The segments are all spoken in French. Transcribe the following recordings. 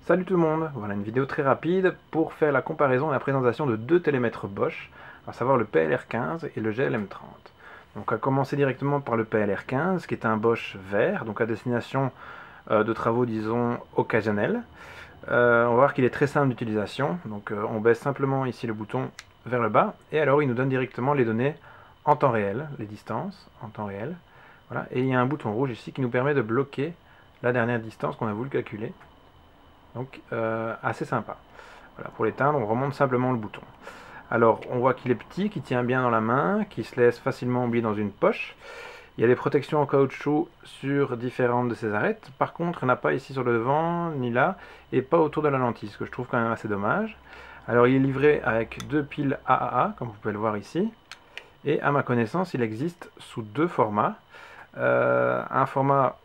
Salut tout le monde, voilà une vidéo très rapide pour faire la comparaison et la présentation de deux télémètres Bosch, à savoir le PLR15 et le GLM30. Donc on va commencer directement par le PLR15 qui est un Bosch vert, donc à destination de travaux disons occasionnels. On va voir qu'il est très simple d'utilisation, donc on baisse simplement ici le bouton vers le bas et alors il nous donne directement les données en temps réel, les distances en temps réel. Voilà. Et il y a un bouton rouge ici qui nous permet de bloquer la dernière distance qu'on a voulu calculer. Donc assez sympa. Voilà, pour l'éteindre, on remonte simplement le bouton. Alors on voit qu'il est petit, qu'il tient bien dans la main, qu'il se laisse facilement oublier dans une poche. Il y a des protections en caoutchouc sur différentes de ses arêtes. Par contre, il n'y en a pas ici sur le devant, ni là, et pas autour de la lentille, ce que je trouve quand même assez dommage. Alors il est livré avec deux piles AAA, comme vous pouvez le voir ici. Et à ma connaissance, il existe sous deux formats. Un format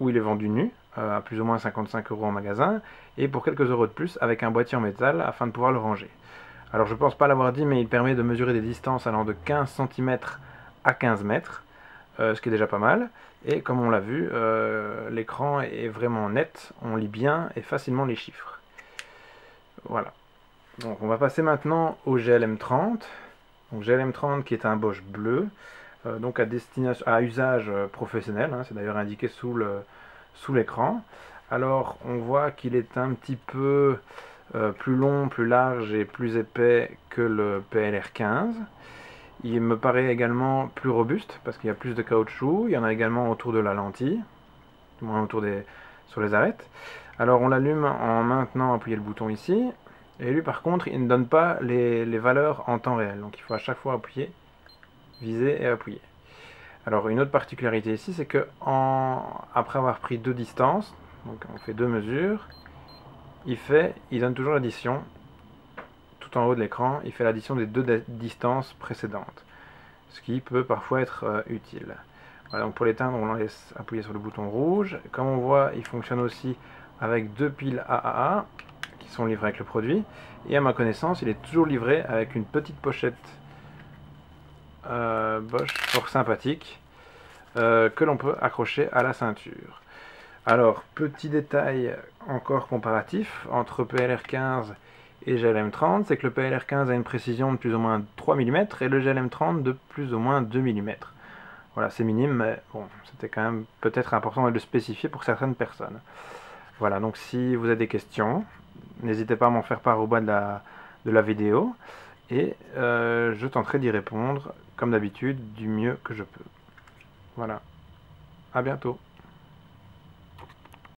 où il est vendu nu, à plus ou moins 55 € en magasin, et pour quelques euros de plus avec un boîtier en métal afin de pouvoir le ranger. Alors je ne pense pas l'avoir dit, mais il permet de mesurer des distances allant de 15 cm à 15 mètres, ce qui est déjà pas mal. Et comme on l'a vu, l'écran est vraiment net, on lit bien et facilement les chiffres. Voilà. Donc on va passer maintenant au GLM30. Donc GLM30 qui est un Bosch bleu, donc à usage professionnel, hein, c'est d'ailleurs indiqué sous l'écran. Alors on voit qu'il est un petit peu plus long, plus large et plus épais que le PLR15. Il me paraît également plus robuste parce qu'il y a plus de caoutchouc, il y en a également autour de la lentille, du moins sur les arêtes. Alors on l'allume en maintenant appuyer le bouton ici, et lui par contre il ne donne pas les valeurs en temps réel, donc il faut à chaque fois appuyer, viser et appuyer. Alors une autre particularité ici, c'est que après avoir pris deux distances, donc on fait deux mesures, il donne toujours l'addition, tout en haut de l'écran, il fait l'addition des deux distances précédentes, ce qui peut parfois être utile. Voilà, donc pour l'éteindre, on laisse appuyer sur le bouton rouge. Comme on voit, il fonctionne aussi avec deux piles AAA qui sont livrées avec le produit. Et à ma connaissance, il est toujours livré avec une petite pochette Bosch fort sympathique que l'on peut accrocher à la ceinture. Alors, petit détail encore comparatif entre PLR15 et GLM30, c'est que le PLR15 a une précision de plus ou moins 3 mm et le GLM30 de plus ou moins 2 mm. Voilà, c'est minime, mais bon, c'était quand même peut-être important de le spécifier pour certaines personnes. Voilà, donc si vous avez des questions, n'hésitez pas à m'en faire part au bas de la vidéo, et je tenterai d'y répondre, comme d'habitude, du mieux que je peux. Voilà, à bientôt.